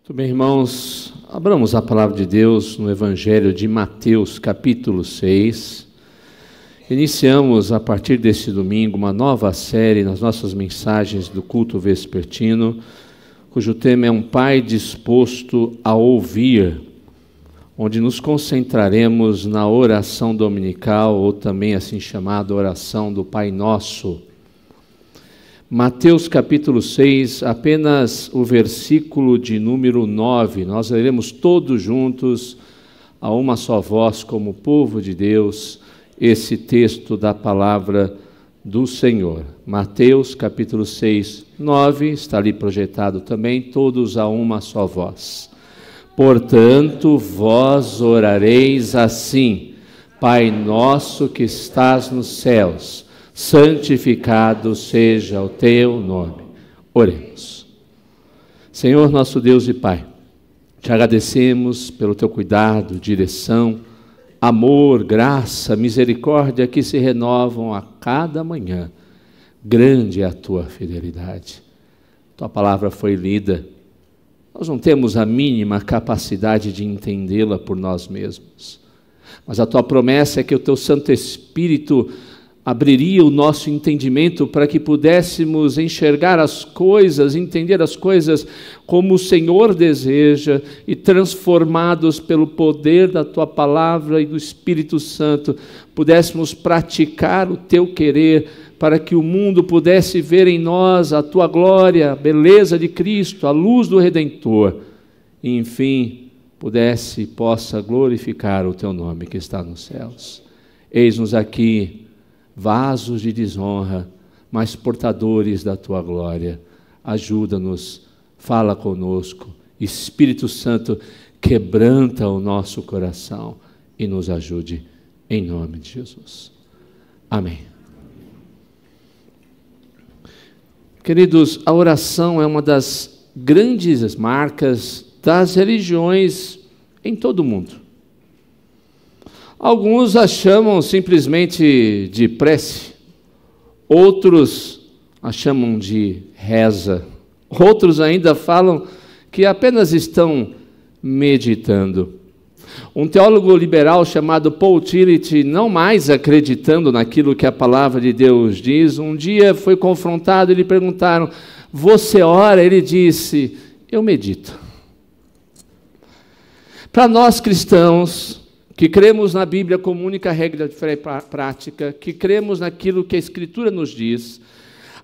Muito bem, irmãos, abramos a palavra de Deus no Evangelho de Mateus, capítulo 6. Iniciamos, a partir deste domingo, uma nova série nas nossas mensagens do culto vespertino, cujo tema é um pai disposto a ouvir, onde nos concentraremos na oração dominical, ou também assim chamada oração do Pai Nosso. Mateus capítulo 6, apenas o versículo de número 9, nós leremos todos juntos, a uma só voz, como povo de Deus, esse texto da palavra do Senhor. Mateus capítulo 6, 9, está ali projetado também, todos a uma só voz. Portanto, vós orareis assim: Pai nosso que estás nos céus, santificado seja o teu nome. Oremos. Senhor nosso Deus e Pai, te agradecemos pelo teu cuidado, direção, amor, graça, misericórdia que se renovam a cada manhã. Grande é a tua fidelidade. Tua palavra foi lida. Nós não temos a mínima capacidade de entendê-la por nós mesmos. Mas a tua promessa é que o teu Santo Espírito abriria o nosso entendimento para que pudéssemos enxergar as coisas, entender as coisas como o Senhor deseja, e transformados pelo poder da tua palavra e do Espírito Santo, pudéssemos praticar o teu querer, para que o mundo pudesse ver em nós a tua glória, a beleza de Cristo, a luz do Redentor, e enfim, possa glorificar o teu nome que está nos céus. Eis-nos aqui, vasos de desonra, mas portadores da tua glória. Ajuda-nos, fala conosco, Espírito Santo, quebranta o nosso coração e nos ajude, em nome de Jesus. Amém. Queridos, a oração é uma das grandes marcas das religiões em todo o mundo. Alguns a chamam simplesmente de prece, outros a chamam de reza, outros ainda falam que apenas estão meditando. Um teólogo liberal chamado Paul Tillich, não mais acreditando naquilo que a palavra de Deus diz, um dia foi confrontado e lhe perguntaram: você ora? Ele disse: eu medito. Para nós cristãos, que cremos na Bíblia como única regra de fé prática, que cremos naquilo que a Escritura nos diz,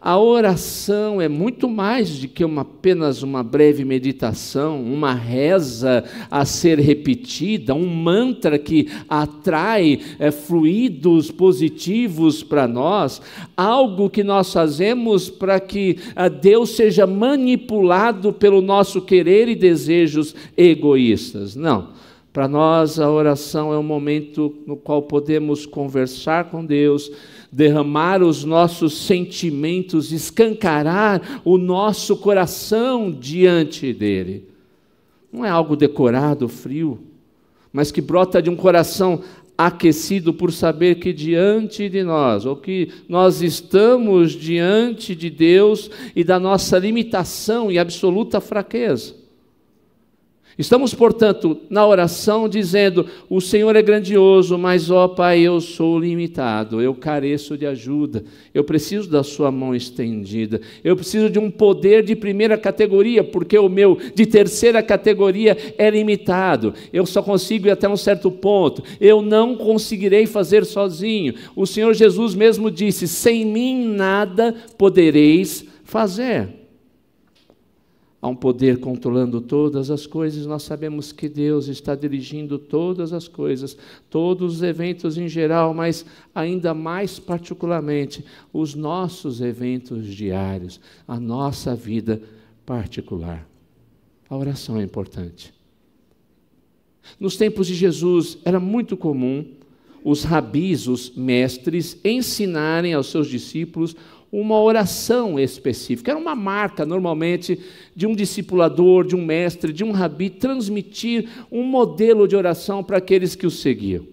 a oração é muito mais do que apenas uma breve meditação, uma reza a ser repetida, um mantra que atrai fluidos positivos para nós, algo que nós fazemos para que Deus seja manipulado pelo nosso querer e desejos egoístas. Não. Para nós, a oração é um momento no qual podemos conversar com Deus, derramar os nossos sentimentos, escancarar o nosso coração diante dEle. Não é algo decorado, frio, mas que brota de um coração aquecido por saber que diante de nós, ou que nós estamos diante de Deus e da nossa limitação e absoluta fraqueza. Estamos, portanto, na oração dizendo: o Senhor é grandioso, mas, ó Pai, eu sou limitado, eu careço de ajuda, eu preciso da sua mão estendida, eu preciso de um poder de primeira categoria, porque o meu de terceira categoria é limitado, eu só consigo ir até um certo ponto, eu não conseguirei fazer sozinho. O Senhor Jesus mesmo disse: sem mim nada podereis fazer. Há um poder controlando todas as coisas, nós sabemos que Deus está dirigindo todas as coisas, todos os eventos em geral, mas ainda mais particularmente os nossos eventos diários, a nossa vida particular. A oração é importante. Nos tempos de Jesus era muito comum os rabis, os mestres, ensinarem aos seus discípulos uma oração específica. Era uma marca, normalmente, de um discipulador, de um mestre, de um rabi, transmitir um modelo de oração para aqueles que o seguiam.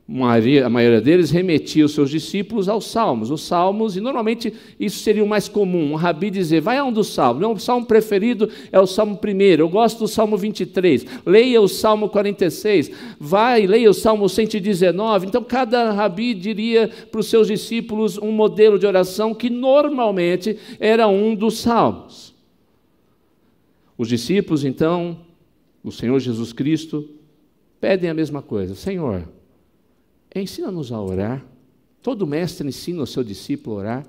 A maioria deles remetia os seus discípulos aos salmos. Os salmos, e normalmente isso seria o mais comum, um rabi dizer, vai a um dos salmos. Meu salmo preferido é o Salmo 1, eu gosto do Salmo 23, leia o Salmo 46, vai, leia o Salmo 119. Então cada rabi diria para os seus discípulos um modelo de oração que normalmente era um dos salmos. Os discípulos, então, o Senhor Jesus Cristo, pedem a mesma coisa. Senhor, ensina-nos a orar. Todo mestre ensina o seu discípulo a orar.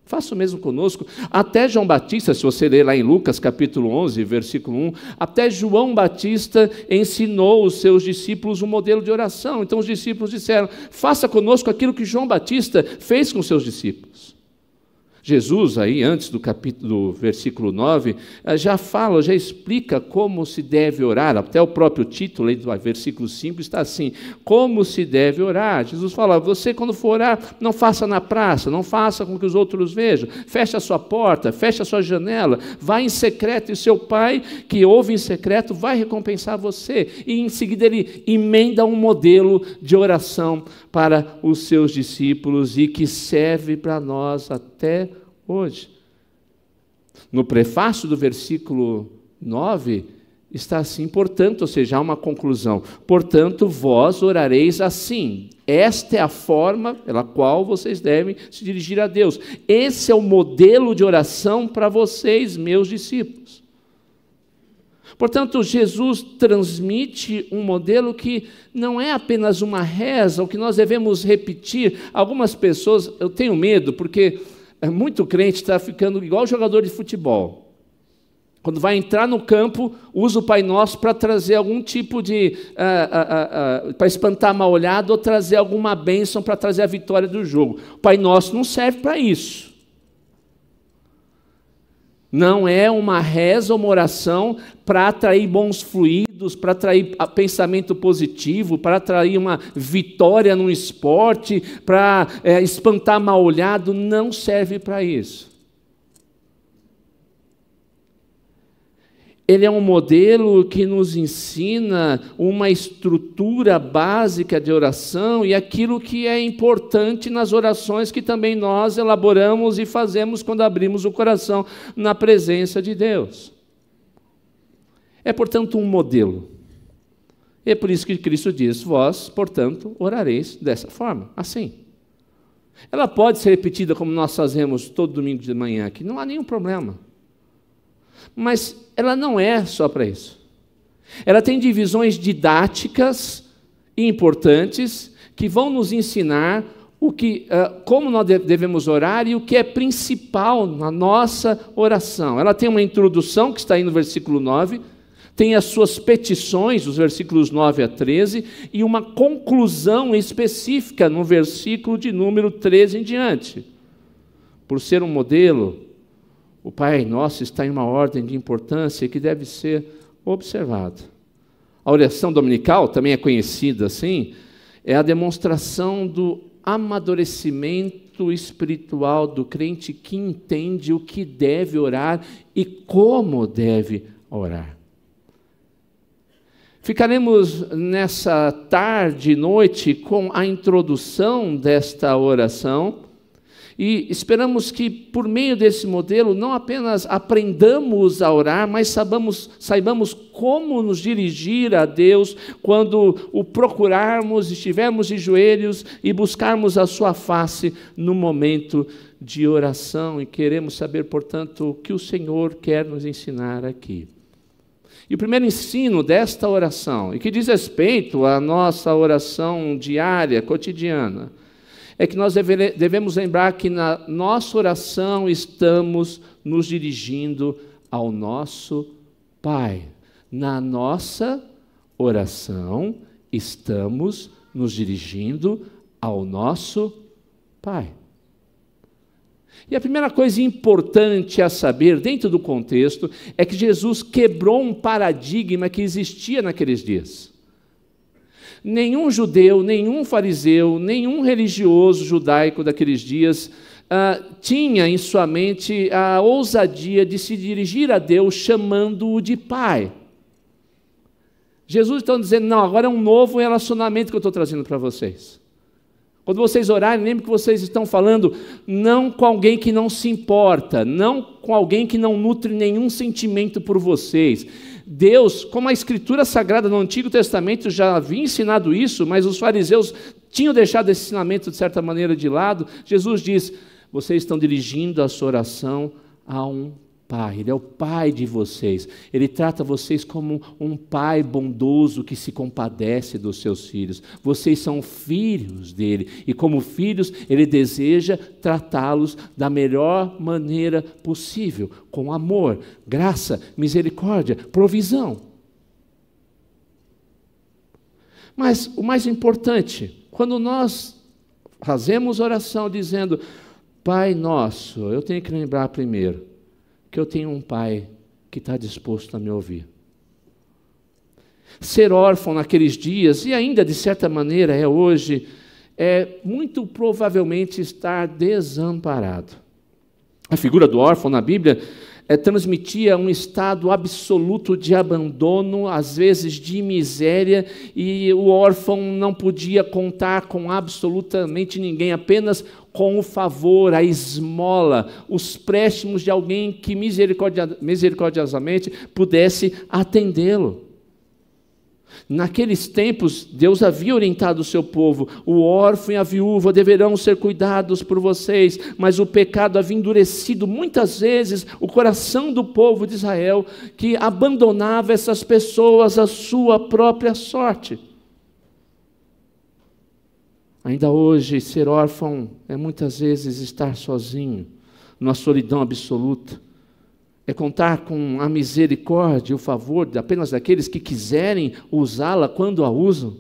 Faça o mesmo conosco. Até João Batista, se você ler lá em Lucas capítulo 11, versículo 1, até João Batista ensinou os seus discípulos um modelo de oração. Então os discípulos disseram, faça conosco aquilo que João Batista fez com os seus discípulos. Jesus, aí, antes do versículo 9, já fala, já explica como se deve orar. Até o próprio título, aí do versículo 5, está assim, como se deve orar. Jesus fala, você quando for orar, não faça na praça, não faça com que os outros vejam. Feche a sua porta, feche a sua janela, vá em secreto, e seu Pai, que ouve em secreto, vai recompensar você. E em seguida ele emenda um modelo de oração para os seus discípulos e que serve para nós até hoje. No prefácio do versículo 9, está assim, portanto, ou seja, há uma conclusão. Portanto, vós orareis assim. Esta é a forma pela qual vocês devem se dirigir a Deus. Esse é o modelo de oração para vocês, meus discípulos. Portanto, Jesus transmite um modelo que não é apenas uma reza, o que nós devemos repetir. Algumas pessoas, eu tenho medo, porque muito crente está ficando igual jogador de futebol. Quando vai entrar no campo, usa o Pai Nosso para trazer algum tipo de... para espantar mal olhado ou trazer alguma bênção para trazer a vitória do jogo. O Pai Nosso não serve para isso. Não é uma reza ou uma oração para atrair bons fluidos, para atrair pensamento positivo, para atrair uma vitória no esporte, para espantar mal olhado. Não serve para isso. Ele é um modelo que nos ensina uma estrutura básica de oração e aquilo que é importante nas orações que também nós elaboramos e fazemos quando abrimos o coração na presença de Deus. É, portanto, um modelo. É por isso que Cristo diz, vós, portanto, orareis dessa forma, assim. Ela pode ser repetida como nós fazemos todo domingo de manhã aqui, não há nenhum problema. Mas ela não é só para isso. Ela tem divisões didáticas importantes que vão nos ensinar como nós devemos orar e o que é principal na nossa oração. Ela tem uma introdução que está aí no versículo 9, tem as suas petições, os versículos 9 a 13, e uma conclusão específica no versículo de número 13 em diante. Por ser um modelo, o Pai Nosso está em uma ordem de importância que deve ser observada. A oração dominical, também é conhecida assim, é a demonstração do amadurecimento espiritual do crente que entende o que deve orar e como deve orar. Ficaremos nessa tarde e noite com a introdução desta oração, e esperamos que, por meio desse modelo, não apenas aprendamos a orar, mas saibamos como nos dirigir a Deus quando o procurarmos, estivermos de joelhos e buscarmos a sua face no momento de oração. E queremos saber, portanto, o que o Senhor quer nos ensinar aqui. E o primeiro ensino desta oração, e que diz respeito à nossa oração diária, cotidiana, é que nós devemos lembrar que na nossa oração estamos nos dirigindo ao nosso Pai. Na nossa oração estamos nos dirigindo ao nosso Pai. E a primeira coisa importante a saber, dentro do contexto, é que Jesus quebrou um paradigma que existia naqueles dias. Nenhum judeu, nenhum fariseu, nenhum religioso judaico daqueles dias tinha em sua mente a ousadia de se dirigir a Deus chamando-o de Pai. Jesus está dizendo, não, agora é um novo relacionamento que eu estou trazendo para vocês. Quando vocês orarem, lembre que vocês estão falando não com alguém que não se importa, não com alguém que não nutre nenhum sentimento por vocês. Deus, como a Escritura Sagrada no Antigo Testamento já havia ensinado isso, mas os fariseus tinham deixado esse ensinamento de certa maneira de lado, Jesus diz, vocês estão dirigindo a sua oração a um Pai, Ele é o Pai de vocês, Ele trata vocês como um Pai bondoso que se compadece dos seus filhos, vocês são filhos dEle, e como filhos, Ele deseja tratá-los da melhor maneira possível, com amor, graça, misericórdia, provisão. Mas o mais importante, quando nós fazemos oração dizendo, Pai nosso, eu tenho que lembrar primeiro, que eu tenho um Pai que está disposto a me ouvir. Ser órfão naqueles dias, e ainda de certa maneira é hoje, é muito provavelmente estar desamparado. A figura do órfão na Bíblia transmitia um estado absoluto de abandono, às vezes de miséria, e o órfão não podia contar com absolutamente ninguém, apenas com o favor, a esmola, os préstimos de alguém que misericordiosamente pudesse atendê-lo. Naqueles tempos, Deus havia orientado o seu povo, o órfão e a viúva deverão ser cuidados por vocês, mas o pecado havia endurecido muitas vezes o coração do povo de Israel, que abandonava essas pessoas à sua própria sorte. Ainda hoje, ser órfão é muitas vezes estar sozinho, numa solidão absoluta. É contar com a misericórdia e o favor apenas daqueles que quiserem usá-la quando a usam.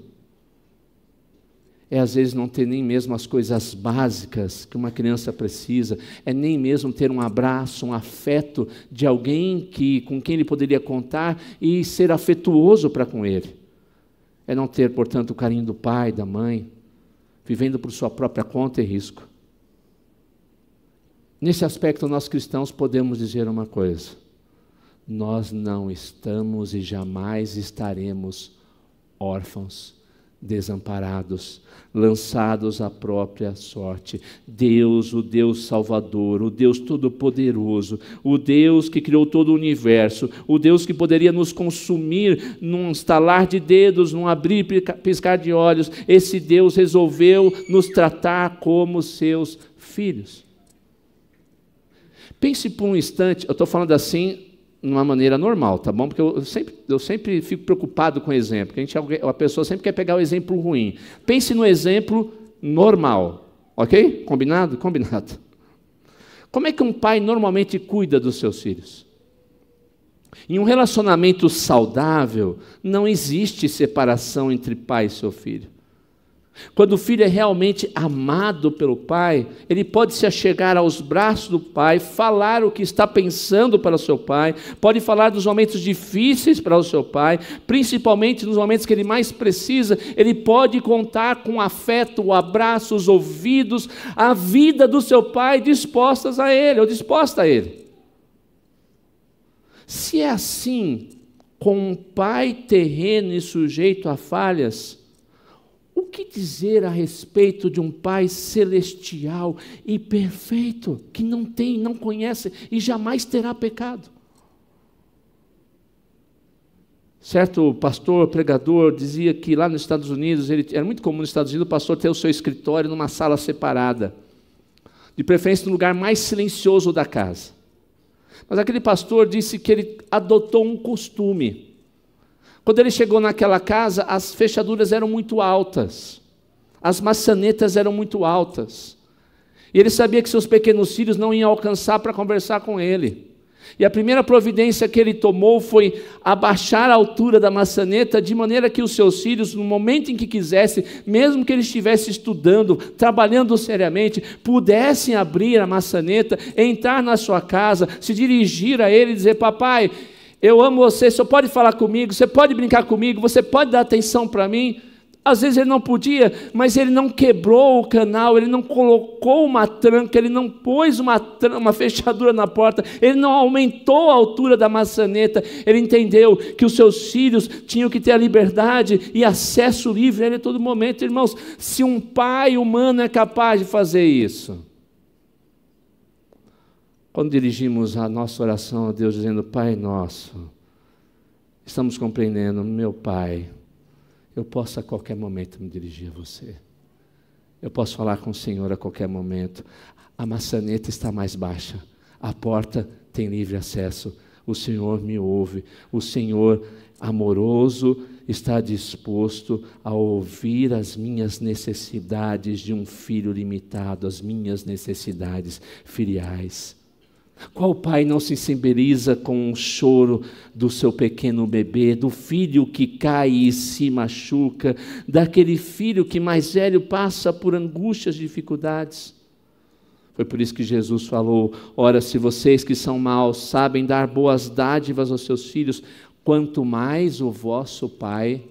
É às vezes não ter nem mesmo as coisas básicas que uma criança precisa, é nem mesmo ter um abraço, um afeto de alguém com quem ele poderia contar e ser afetuoso para com ele. É não ter, portanto, o carinho do pai, da mãe, vivendo por sua própria conta e risco. Nesse aspecto, nós cristãos podemos dizer uma coisa: nós não estamos e jamais estaremos órfãos, desamparados, lançados à própria sorte. Deus, o Deus Salvador, o Deus Todo-Poderoso, o Deus que criou todo o universo, o Deus que poderia nos consumir num estalar de dedos, num abrir e piscar de olhos, esse Deus resolveu nos tratar como seus filhos. Pense por um instante, eu estou falando assim de uma maneira normal, tá bom? Porque eu sempre fico preocupado com o exemplo, porque a pessoa sempre quer pegar o exemplo ruim. Pense no exemplo normal, ok? Combinado? Combinado. Como é que um pai normalmente cuida dos seus filhos? Em um relacionamento saudável, não existe separação entre pai e seu filho. Quando o filho é realmente amado pelo pai, ele pode se achegar aos braços do pai, falar o que está pensando para o seu pai, pode falar dos momentos difíceis para o seu pai, principalmente nos momentos que ele mais precisa, ele pode contar com o afeto, o abraço, os ouvidos, a vida do seu pai dispostas a ele, ou disposta a ele. Se é assim, com um pai terreno e sujeito a falhas, o que dizer a respeito de um Pai celestial e perfeito, que não tem, não conhece e jamais terá pecado? Certo pastor, pregador, dizia que lá nos Estados Unidos, era muito comum nos Estados Unidos o pastor ter o seu escritório numa sala separada, de preferência no lugar mais silencioso da casa. Mas aquele pastor disse que ele adotou um costume. Quando ele chegou naquela casa, as fechaduras eram muito altas, as maçanetas eram muito altas, e ele sabia que seus pequenos filhos não iam alcançar para conversar com ele. E a primeira providência que ele tomou foi abaixar a altura da maçaneta, de maneira que os seus filhos, no momento em que quisessem, mesmo que ele estivesse estudando, trabalhando seriamente, pudessem abrir a maçaneta, entrar na sua casa, se dirigir a ele e dizer: papai, eu amo você, você pode falar comigo, você pode brincar comigo, você pode dar atenção para mim. Às vezes ele não podia, mas ele não quebrou o canal, ele não colocou uma tranca, ele não pôs uma fechadura na porta, ele não aumentou a altura da maçaneta. Ele entendeu que os seus filhos tinham que ter a liberdade e acesso livre a ele a todo momento. Irmãos, se um pai humano é capaz de fazer isso, quando dirigimos a nossa oração a Deus dizendo: Pai nosso, estamos compreendendo, meu Pai, eu posso a qualquer momento me dirigir a você. Eu posso falar com o Senhor a qualquer momento. A maçaneta está mais baixa. A porta tem livre acesso. O Senhor me ouve. O Senhor amoroso está disposto a ouvir as minhas necessidades de um filho limitado, as minhas necessidades filiais. Qual pai não se sensibiliza com o choro do seu pequeno bebê, do filho que cai e se machuca, daquele filho que mais velho passa por angústias e dificuldades? Foi por isso que Jesus falou: ora, se vocês que são maus sabem dar boas dádivas aos seus filhos, quanto mais o vosso Pai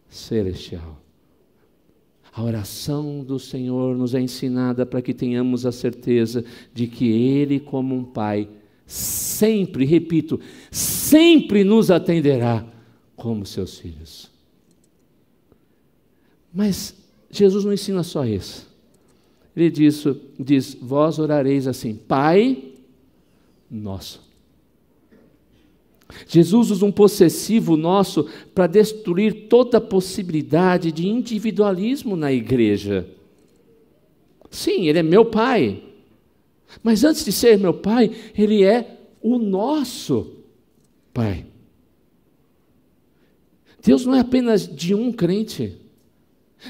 Celestial. A oração do Senhor nos é ensinada para que tenhamos a certeza de que Ele, como um Pai, sempre, repito, sempre nos atenderá como seus filhos. Mas Jesus não ensina só isso. Ele diz: vós orareis assim, Pai nosso. Jesus usa um possessivo nosso para destruir toda possibilidade de individualismo na igreja. Sim, Ele é meu Pai, mas antes de ser meu Pai, Ele é o nosso Pai. Deus não é apenas de um crente.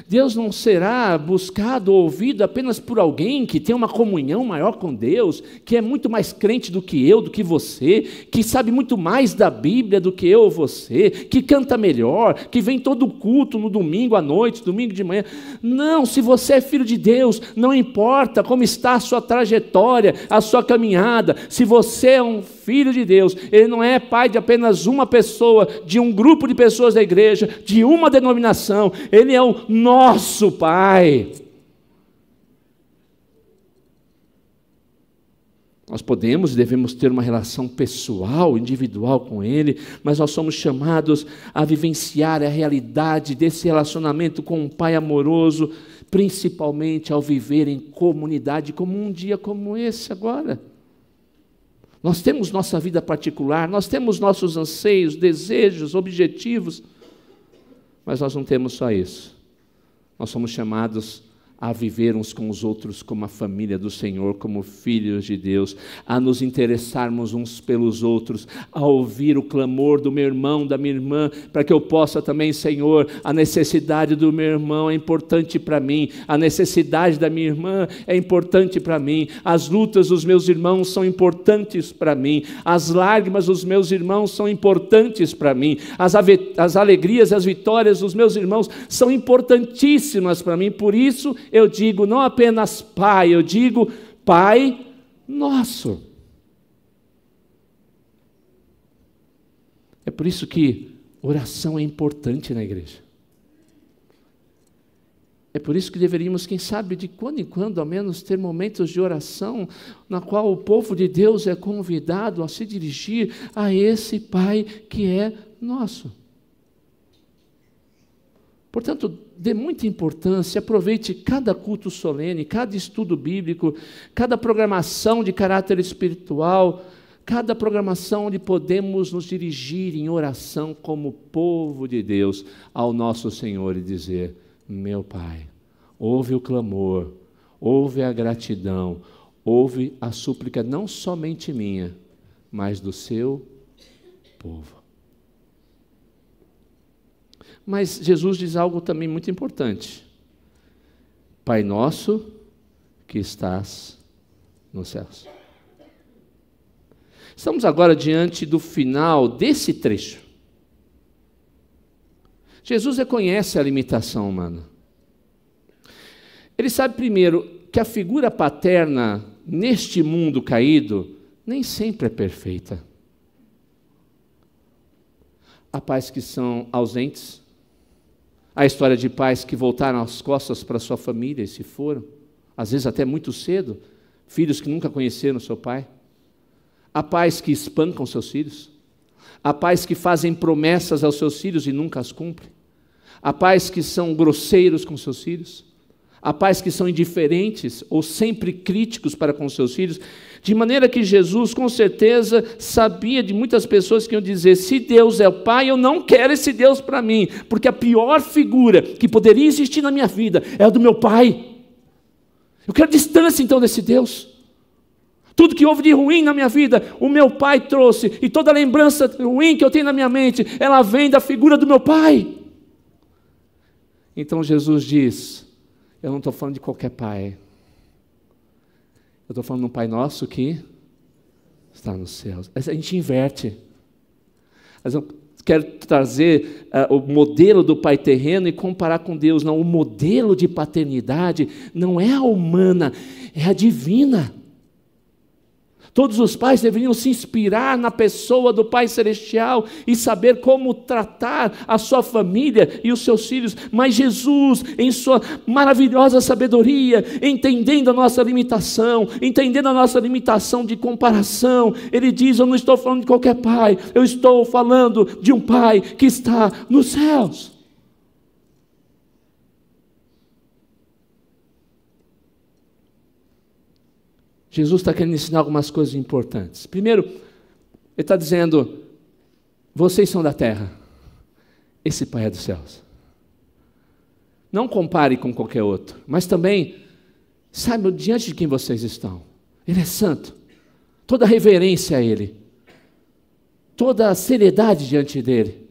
Deus não será buscado ou ouvido apenas por alguém que tem uma comunhão maior com Deus, que é muito mais crente do que eu, do que você, que sabe muito mais da Bíblia do que eu ou você, que canta melhor, que vem todo culto no domingo à noite, domingo de manhã. Não, se você é filho de Deus, não importa como está a sua trajetória, a sua caminhada, se você é um filho de Deus, Ele não é pai de apenas uma pessoa, de um grupo de pessoas da igreja, de uma denominação. Ele é o nosso Pai. Nós podemos e devemos ter uma relação pessoal, individual com Ele, mas nós somos chamados a vivenciar a realidade desse relacionamento com um Pai amoroso, principalmente ao viver em comunidade, como um dia como esse agora. Nós temos nossa vida particular, nós temos nossos anseios, desejos, objetivos, mas nós não temos só isso. Nós somos chamados a viver uns com os outros como a família do Senhor, como filhos de Deus, a nos interessarmos uns pelos outros, a ouvir o clamor do meu irmão, da minha irmã, para que eu possa também, Senhor, a necessidade do meu irmão é importante para mim, a necessidade da minha irmã é importante para mim, as lutas dos meus irmãos são importantes para mim, as lágrimas dos meus irmãos são importantes para mim, as alegrias e as vitórias dos meus irmãos são importantíssimas para mim. Por isso eu digo não apenas Pai, eu digo Pai nosso. É por isso que oração é importante na igreja. É por isso que deveríamos, quem sabe, de quando em quando, ao menos, ter momentos de oração, na qual o povo de Deus é convidado a se dirigir a esse Pai que é nosso. Portanto, dê muita importância, aproveite cada culto solene, cada estudo bíblico, cada programação de caráter espiritual, cada programação onde podemos nos dirigir em oração como povo de Deus ao nosso Senhor e dizer: meu Pai, ouve o clamor, ouve a gratidão, ouve a súplica não somente minha, mas do seu povo. Mas Jesus diz algo também muito importante: Pai nosso que estás nos céus. Estamos agora diante do final desse trecho. Jesus reconhece a limitação humana. Ele sabe, primeiro, que a figura paterna neste mundo caído nem sempre é perfeita. Há pais que são ausentes, Há história de pais que voltaram as costas para sua família e se foram, às vezes até muito cedo, filhos que nunca conheceram seu pai. Há pais que espancam seus filhos. Há pais que fazem promessas aos seus filhos e nunca as cumprem. Há pais que são grosseiros com seus filhos. Há pais que são indiferentes ou sempre críticos para com seus filhos, de maneira que Jesus, com certeza, sabia de muitas pessoas que iam dizer: se Deus é o Pai, eu não quero esse Deus para mim, porque a pior figura que poderia existir na minha vida é a do meu pai. Eu quero distância, então, desse Deus. Tudo que houve de ruim na minha vida, o meu pai trouxe, e toda lembrança ruim que eu tenho na minha mente, ela vem da figura do meu pai. Então Jesus diz: eu não estou falando de qualquer pai. Eu estou falando de um Pai Nosso que está nos céus. A gente inverte. Mas eu quero trazer o modelo do pai terreno e comparar com Deus. Não, o modelo de paternidade não é a humana, é a divina. Todos os pais deveriam se inspirar na pessoa do Pai Celestial e saber como tratar a sua família e os seus filhos. Mas Jesus, em sua maravilhosa sabedoria, entendendo a nossa limitação de comparação, Ele diz: eu não estou falando de qualquer pai, eu estou falando de um Pai que está nos céus. Jesus está querendo ensinar algumas coisas importantes. Primeiro, Ele está dizendo: vocês são da terra, esse Pai é dos céus. Não compare com qualquer outro, mas também saibam diante de quem vocês estão. Ele é santo, toda reverência a Ele, toda a seriedade diante dEle,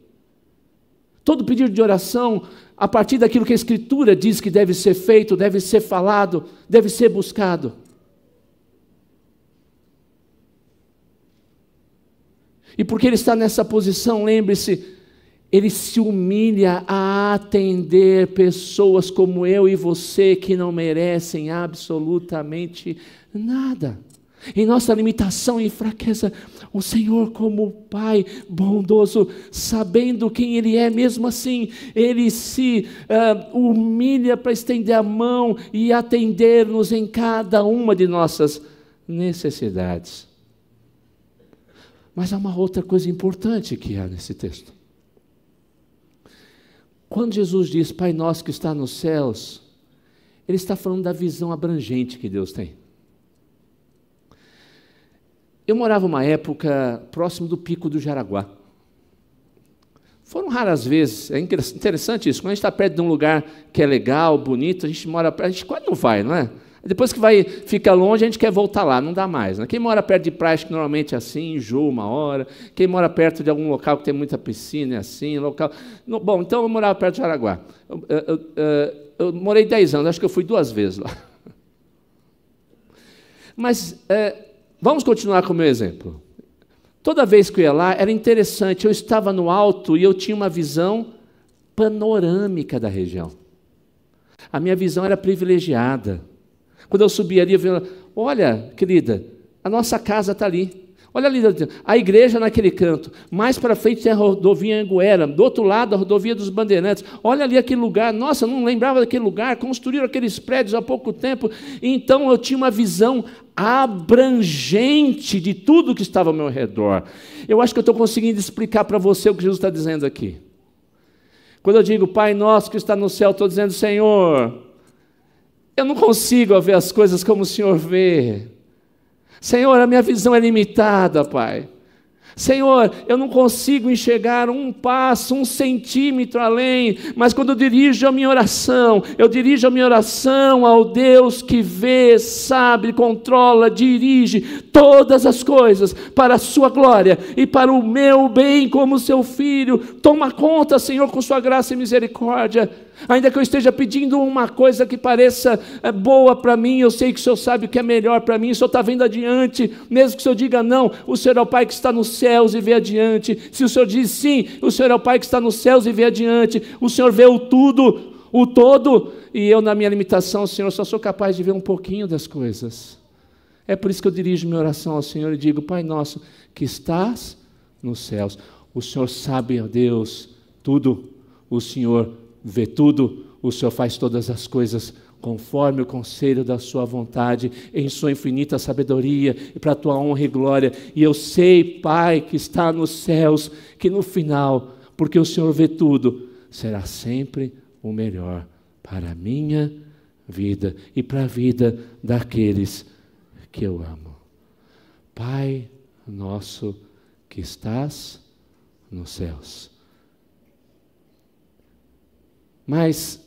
todo pedido de oração a partir daquilo que a Escritura diz que deve ser feito, deve ser falado, deve ser buscado. E porque Ele está nessa posição, lembre-se, Ele se humilha a atender pessoas como eu e você, que não merecem absolutamente nada. Em nossa limitação e fraqueza, o Senhor, como Pai bondoso, sabendo quem Ele é, mesmo assim, Ele se humilha para estender a mão e atender-nos em cada uma de nossas necessidades. Mas há uma outra coisa importante que há nesse texto. Quando Jesus diz Pai Nosso que está nos céus, Ele está falando da visão abrangente que Deus tem. Eu morava uma época próximo do Pico do Jaraguá. Foram raras vezes, é interessante isso, quando a gente está perto de um lugar que é legal, bonito, a gente quase não vai, não é? Depois que fica longe, a gente quer voltar lá, não dá mais. Né? Quem mora perto de praia, que normalmente é assim, enjoa uma hora. Quem mora perto de algum local que tem muita piscina, é assim, local... Bom, então eu morava perto de Jaraguá. Eu morei 10 anos, acho que eu fui 2 vezes lá. Mas vamos continuar com o meu exemplo. Toda vez que eu ia lá, era interessante, eu estava no alto e eu tinha uma visão panorâmica da região. A minha visão era privilegiada. Quando eu subia ali, eu via: olha, querida, a nossa casa está ali. Olha ali, a igreja naquele canto. Mais para frente tem a rodovia Anguera. Do outro lado, a rodovia dos Bandeirantes. Olha ali aquele lugar. Nossa, eu não lembrava daquele lugar. Construíram aqueles prédios há pouco tempo. Então, eu tinha uma visão abrangente de tudo que estava ao meu redor. Eu acho que eu estou conseguindo explicar para você o que Jesus está dizendo aqui. Quando eu digo Pai Nosso que está no céu, estou dizendo: Senhor, eu não consigo ver as coisas como o Senhor vê. Senhor, a minha visão é limitada, Pai. Senhor, eu não consigo enxergar um passo, 1 centímetro além, mas quando eu dirijo a minha oração ao Deus que vê, sabe, controla, dirige todas as coisas para a sua glória e para o meu bem como seu filho. Toma conta, Senhor, com sua graça e misericórdia. Ainda que eu esteja pedindo uma coisa que pareça boa para mim, eu sei que o Senhor sabe o que é melhor para mim, o Senhor está vendo adiante. Mesmo que o Senhor diga não, o Senhor é o Pai que está nos céus e vê adiante. Se o Senhor diz sim, o Senhor é o Pai que está nos céus e vê adiante. O Senhor vê o tudo, o todo, e eu, na minha limitação, Senhor, só sou capaz de ver um pouquinho das coisas. É por isso que eu dirijo minha oração ao Senhor e digo: Pai Nosso que estás nos céus. O Senhor sabe, ó Deus, tudo. O Senhor vê tudo, o Senhor faz todas as coisas conforme o conselho da sua vontade, em sua infinita sabedoria e para a tua honra e glória. E eu sei, Pai, que está nos céus, que no final, porque o Senhor vê tudo, será sempre o melhor para a minha vida e para a vida daqueles que eu amo. Pai nosso que estás nos céus. Mas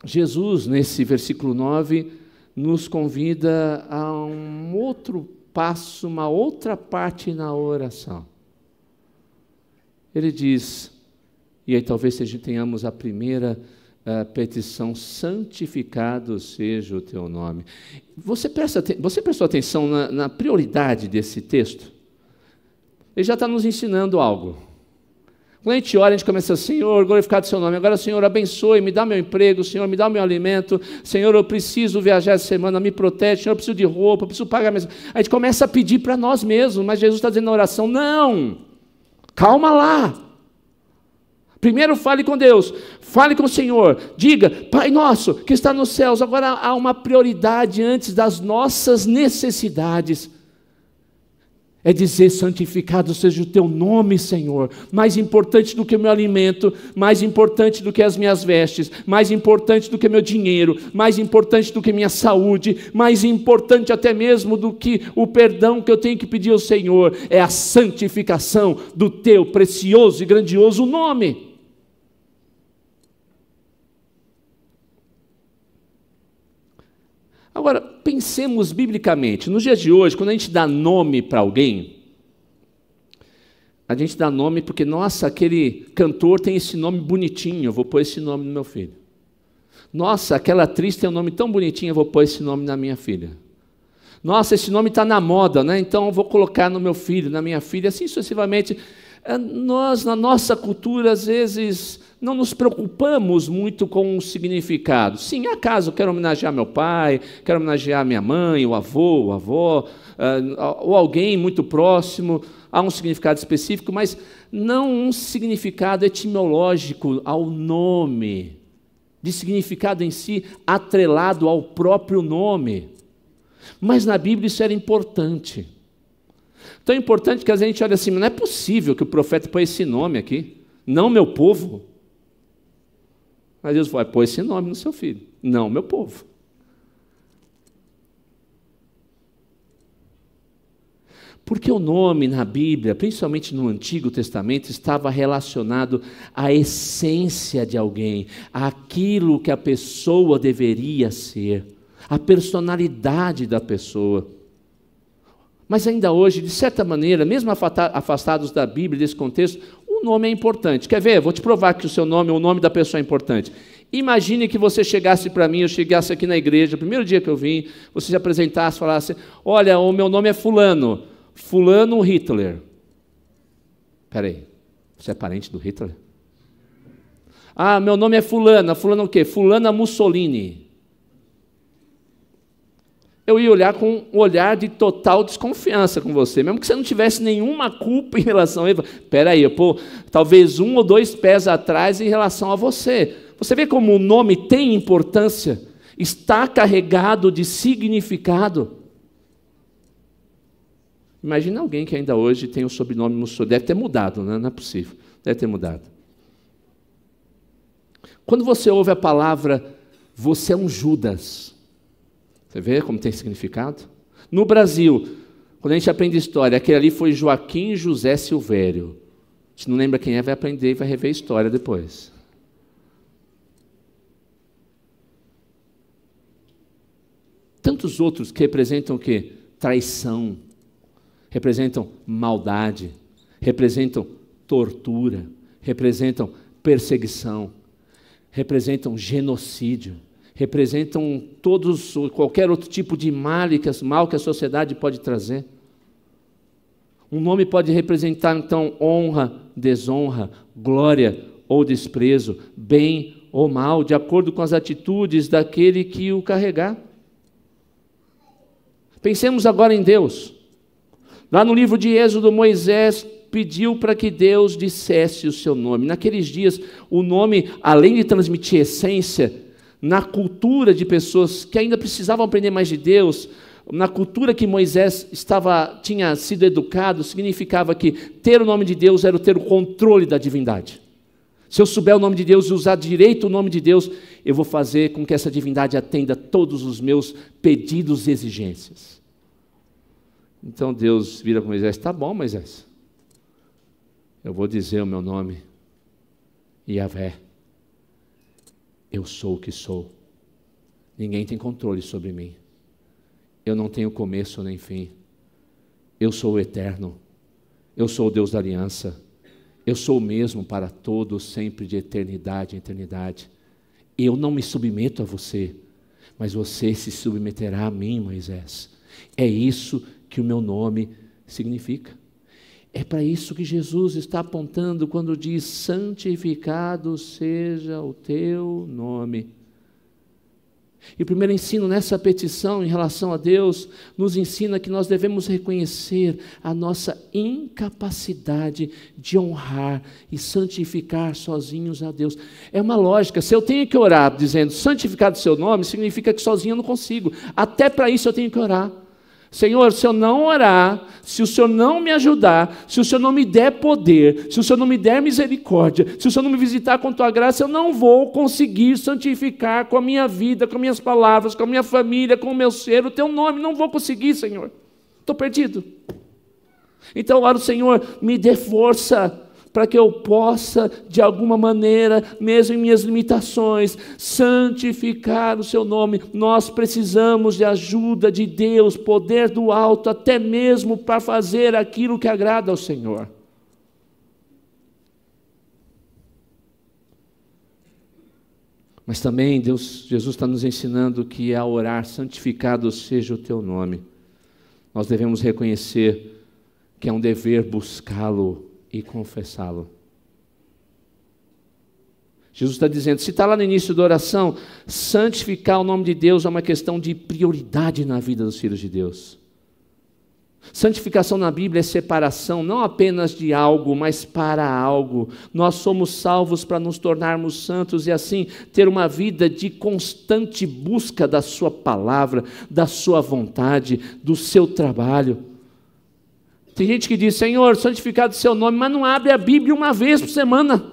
Jesus, nesse versículo 9, nos convida a um outro passo, uma outra parte na oração. Ele diz, e aí talvez tenhamos a primeira petição: santificado seja o teu nome. Você prestou atenção na prioridade desse texto? Ele já está nos ensinando algo. Quando a gente ora, a gente começa: Senhor, glorificado seu nome. Agora, Senhor, abençoe, me dá meu emprego, Senhor, me dá o meu alimento. Senhor, eu preciso viajar essa semana, me protege. Senhor, eu preciso de roupa, eu preciso pagar minhas... A gente começa a pedir para nós mesmos, mas Jesus está dizendo na oração: não, calma lá. Primeiro fale com Deus, fale com o Senhor, diga: Pai nosso que está nos céus. Agora há uma prioridade antes das nossas necessidades. É dizer: santificado seja o teu nome, Senhor. Mais importante do que o meu alimento, mais importante do que as minhas vestes, mais importante do que meu dinheiro, mais importante do que minha saúde, mais importante até mesmo do que o perdão que eu tenho que pedir ao Senhor, é a santificação do teu precioso e grandioso nome. Agora, pensemos biblicamente. Nos dias de hoje, quando a gente dá nome para alguém, a gente dá nome porque, nossa, aquele cantor tem esse nome bonitinho, eu vou pôr esse nome no meu filho. Nossa, aquela atriz tem um nome tão bonitinho, eu vou pôr esse nome na minha filha. Nossa, esse nome está na moda, né? Então eu vou colocar no meu filho, na minha filha, assim sucessivamente. Nós, na nossa cultura, às vezes, não nos preocupamos muito com o significado. Sim, acaso eu quero homenagear meu pai, quero homenagear minha mãe, o avô, a avó, ou alguém muito próximo, há um significado específico, mas não um significado etimológico ao nome, de significado em si atrelado ao próprio nome. Mas na Bíblia isso era importante. Tão importante que às vezes a gente olha assim: não é possível que o profeta põe esse nome aqui, não meu povo. Mas Deus vai pôr esse nome no seu filho, não meu povo. Porque o nome na Bíblia, principalmente no Antigo Testamento, estava relacionado à essência de alguém, àquilo que a pessoa deveria ser, à personalidade da pessoa. Mas ainda hoje, de certa maneira, mesmo afastados da Bíblia, desse contexto, o nome é importante. Quer ver? Vou te provar que o nome da pessoa é importante. Imagine que você chegasse para mim, eu chegasse aqui na igreja, o primeiro dia que eu vim, você se apresentasse, falasse: olha, o meu nome é fulano, fulano Hitler. Espera aí, você é parente do Hitler? Ah, meu nome é fulana, fulana o quê? Fulana Mussolini. Eu ia olhar com um olhar de total desconfiança com você, mesmo que você não tivesse nenhuma culpa em relação a ele. Espera aí, talvez 1 ou 2 pés atrás em relação a você. Você vê como o nome tem importância, está carregado de significado. Imagina alguém que ainda hoje tem o sobrenome Mussolini. Deve ter mudado, né? Não é possível. Deve ter mudado. Quando você ouve a palavra, você é um Judas. Você vê como tem significado? No Brasil, quando a gente aprende história, aquele ali foi Joaquim José Silvério. Se não lembra quem é, vai aprender e vai rever a história depois. Tantos outros que representam o quê? Traição, representam maldade, representam tortura, representam perseguição, representam genocídio, representam qualquer outro tipo de mal que a sociedade pode trazer. Um nome pode representar, então, honra, desonra, glória ou desprezo, bem ou mal, de acordo com as atitudes daquele que o carregar. Pensemos agora em Deus. Lá no livro de Êxodo, Moisés pediu para que Deus dissesse o seu nome. Naqueles dias, o nome, além de transmitir essência, na cultura de pessoas que ainda precisavam aprender mais de Deus, na cultura que Moisés tinha sido educado, significava que ter o nome de Deus era ter o controle da divindade. Se eu souber o nome de Deus e usar direito o nome de Deus, eu vou fazer com que essa divindade atenda todos os meus pedidos e exigências. Então Deus vira para Moisés: tá bom, Moisés, eu vou dizer o meu nome, Yahvé, eu sou o que sou, ninguém tem controle sobre mim, eu não tenho começo nem fim, eu sou o eterno, eu sou o Deus da aliança, eu sou o mesmo para todos, sempre, de eternidade em eternidade. Eu não me submeto a você, mas você se submeterá a mim, Moisés. É isso que o meu nome significa. É para isso que Jesus está apontando quando diz: santificado seja o teu nome. E o primeiro ensino nessa petição em relação a Deus nos ensina que nós devemos reconhecer a nossa incapacidade de honrar e santificar sozinhos a Deus. É uma lógica. Se eu tenho que orar dizendo santificado o seu nome, significa que sozinho eu não consigo. Até para isso eu tenho que orar. Senhor, se eu não orar, se o Senhor não me ajudar, se o Senhor não me der poder, se o Senhor não me der misericórdia, se o Senhor não me visitar com tua graça, eu não vou conseguir santificar com a minha vida, com as minhas palavras, com a minha família, com o meu ser, o teu nome. Não vou conseguir, Senhor. Estou perdido. Então, oro, Senhor, me dê força para que eu possa, de alguma maneira, mesmo em minhas limitações, santificar o seu nome. Nós precisamos de ajuda de Deus, poder do alto, até mesmo para fazer aquilo que agrada ao Senhor. Mas também Jesus está nos ensinando que ao orar, santificado seja o teu nome, nós devemos reconhecer que é um dever buscá-lo e confessá-lo. Jesus está dizendo, se está lá no início da oração, santificar o nome de Deus é uma questão de prioridade na vida dos filhos de Deus. Santificação na Bíblia é separação, não apenas de algo, mas para algo. Nós somos salvos para nos tornarmos santos e assim ter uma vida de constante busca da sua palavra, da sua vontade, do seu trabalho. Tem gente que diz, Senhor, santificado o seu nome, mas não abre a Bíblia uma vez por semana.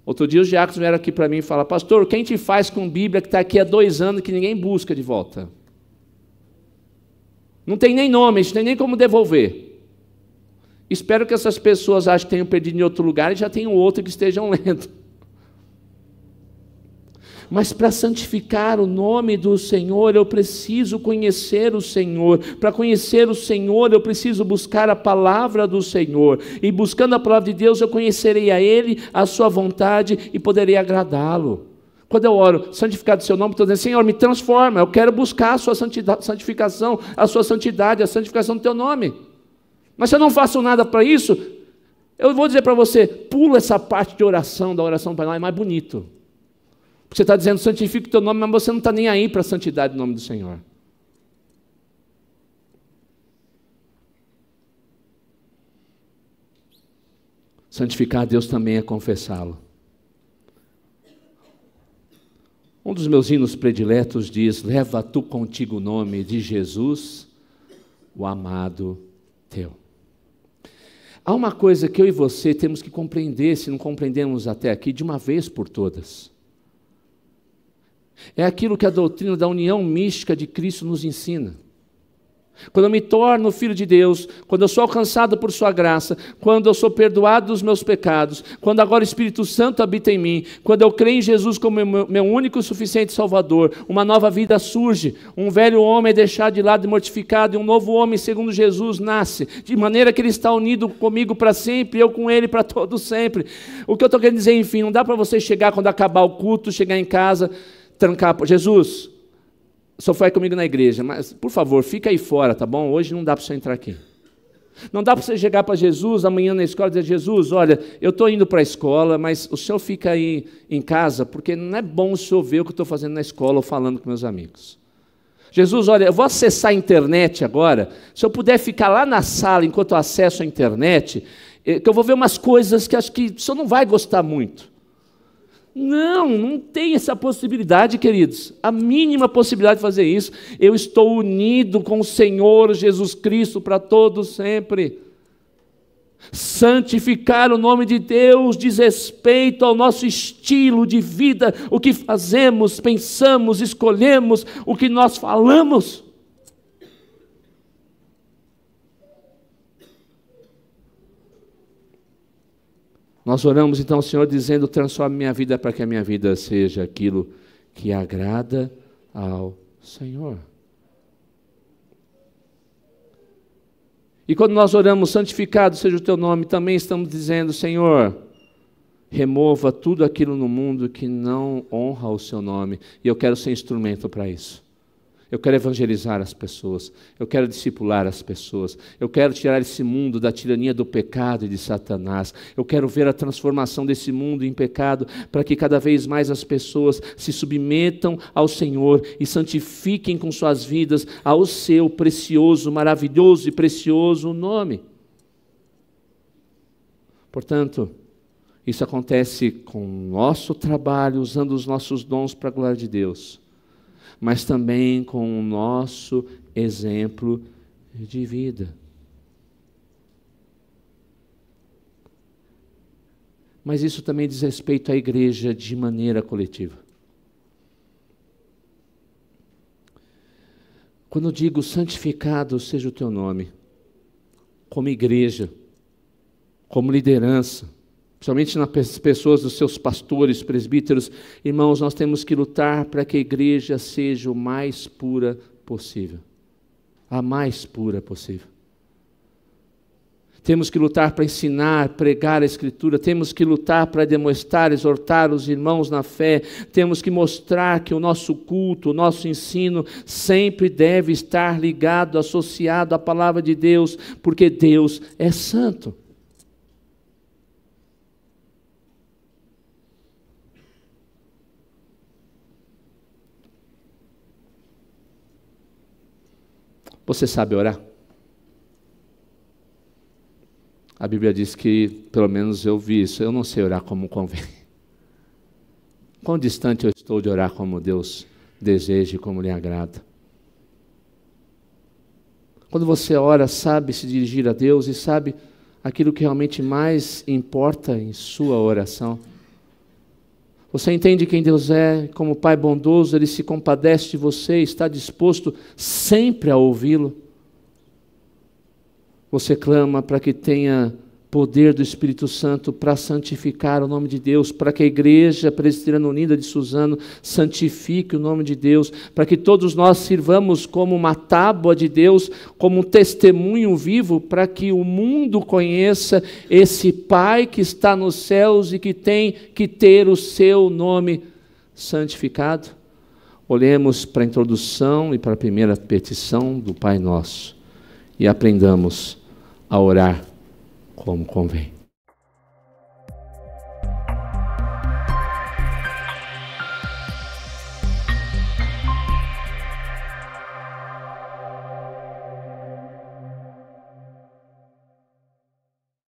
Outro dia os diáconos vieram aqui para mim e falaram, pastor, o que a gente faz com Bíblia que está aqui há 2 anos que ninguém busca de volta? Não tem nem nome, a gente não tem nem como devolver. Espero que essas pessoas achem que tenham perdido em outro lugar e já tenham outro que estejam lendo. Mas para santificar o nome do Senhor, eu preciso conhecer o Senhor. Para conhecer o Senhor, eu preciso buscar a palavra do Senhor. E buscando a palavra de Deus, eu conhecerei a Ele, a sua vontade e poderei agradá-lo. Quando eu oro, santificado o seu nome, estou dizendo, Senhor, me transforma, eu quero buscar a sua santificação, a sua santidade, a santificação do teu nome. Mas se eu não faço nada para isso, eu vou dizer para você, pula essa parte de oração, da oração para lá, é mais bonito. Porque você está dizendo, santifica o teu nome, mas você não está nem aí para a santidade do nome do Senhor. Santificar a Deus também é confessá-lo. Um dos meus hinos prediletos diz, leva tu contigo o nome de Jesus, o amado teu. Há uma coisa que eu e você temos que compreender, se não compreendemos até aqui, de uma vez por todas. É aquilo que a doutrina da união mística de Cristo nos ensina. Quando eu me torno filho de Deus, quando eu sou alcançado por sua graça, quando eu sou perdoado dos meus pecados, quando agora o Espírito Santo habita em mim, quando eu creio em Jesus como meu único e suficiente Salvador, uma nova vida surge, um velho homem é deixado de lado e mortificado, e um novo homem segundo Jesus nasce, de maneira que ele está unido comigo para sempre, e eu com ele para todo sempre. O que eu estou querendo dizer, enfim, não dá para você chegar quando acabar o culto, chegar em casa, trancar, Jesus, só foi comigo na igreja, mas, por favor, fica aí fora, tá bom? Hoje não dá para você entrar aqui. Não dá para você chegar para Jesus amanhã na escola e dizer, Jesus, olha, eu estou indo para a escola, mas o senhor fica aí em casa, porque não é bom o senhor ver o que eu estou fazendo na escola ou falando com meus amigos. Jesus, olha, eu vou acessar a internet agora, se eu puder ficar lá na sala enquanto eu acesso a internet, que eu vou ver umas coisas que acho que o senhor não vai gostar muito. Não tem essa possibilidade, queridos. A mínima possibilidade de fazer isso. Eu estou unido com o Senhor Jesus Cristo para todos sempre. Santificar o nome de Deus diz respeito ao nosso estilo de vida, o que fazemos, pensamos, escolhemos, o que nós falamos. Nós oramos então ao Senhor dizendo: transforme minha vida para que a minha vida seja aquilo que agrada ao Senhor. E quando nós oramos, santificado seja o teu nome, também estamos dizendo: Senhor, remova tudo aquilo no mundo que não honra o seu nome, e eu quero ser instrumento para isso. Eu quero evangelizar as pessoas, eu quero discipular as pessoas, eu quero tirar esse mundo da tirania do pecado e de Satanás, eu quero ver a transformação desse mundo em pecado, para que cada vez mais as pessoas se submetam ao Senhor e santifiquem com suas vidas ao seu precioso, maravilhoso e precioso nome. Portanto, isso acontece com o nosso trabalho, usando os nossos dons para a glória de Deus, mas também com o nosso exemplo de vida. Mas isso também diz respeito à igreja de maneira coletiva. Quando eu digo santificado seja o teu nome, como igreja, como liderança, principalmente nas pessoas dos seus pastores, presbíteros, irmãos, nós temos que lutar para que a igreja seja o mais pura possível. A mais pura possível. Temos que lutar para ensinar, pregar a Escritura, temos que lutar para demonstrar, exortar os irmãos na fé, temos que mostrar que o nosso culto, o nosso ensino sempre deve estar ligado, associado à palavra de Deus, porque Deus é santo. Você sabe orar? A Bíblia diz que, pelo menos eu vi isso, eu não sei orar como convém. Quão distante eu estou de orar como Deus deseja e como lhe agrada. Quando você ora, sabe se dirigir a Deus e sabe aquilo que realmente mais importa em sua oração. Você entende quem Deus é, como Pai bondoso, Ele se compadece de você, está disposto sempre a ouvi-lo. Você clama para que tenha poder do Espírito Santo para santificar o nome de Deus, para que a Igreja Presbiteriana Unida de Suzano santifique o nome de Deus, para que todos nós sirvamos como uma tábua de Deus, como um testemunho vivo, para que o mundo conheça esse Pai que está nos céus e que tem que ter o seu nome santificado. Olhemos para a introdução e para a primeira petição do Pai Nosso e aprendamos a orar como convém.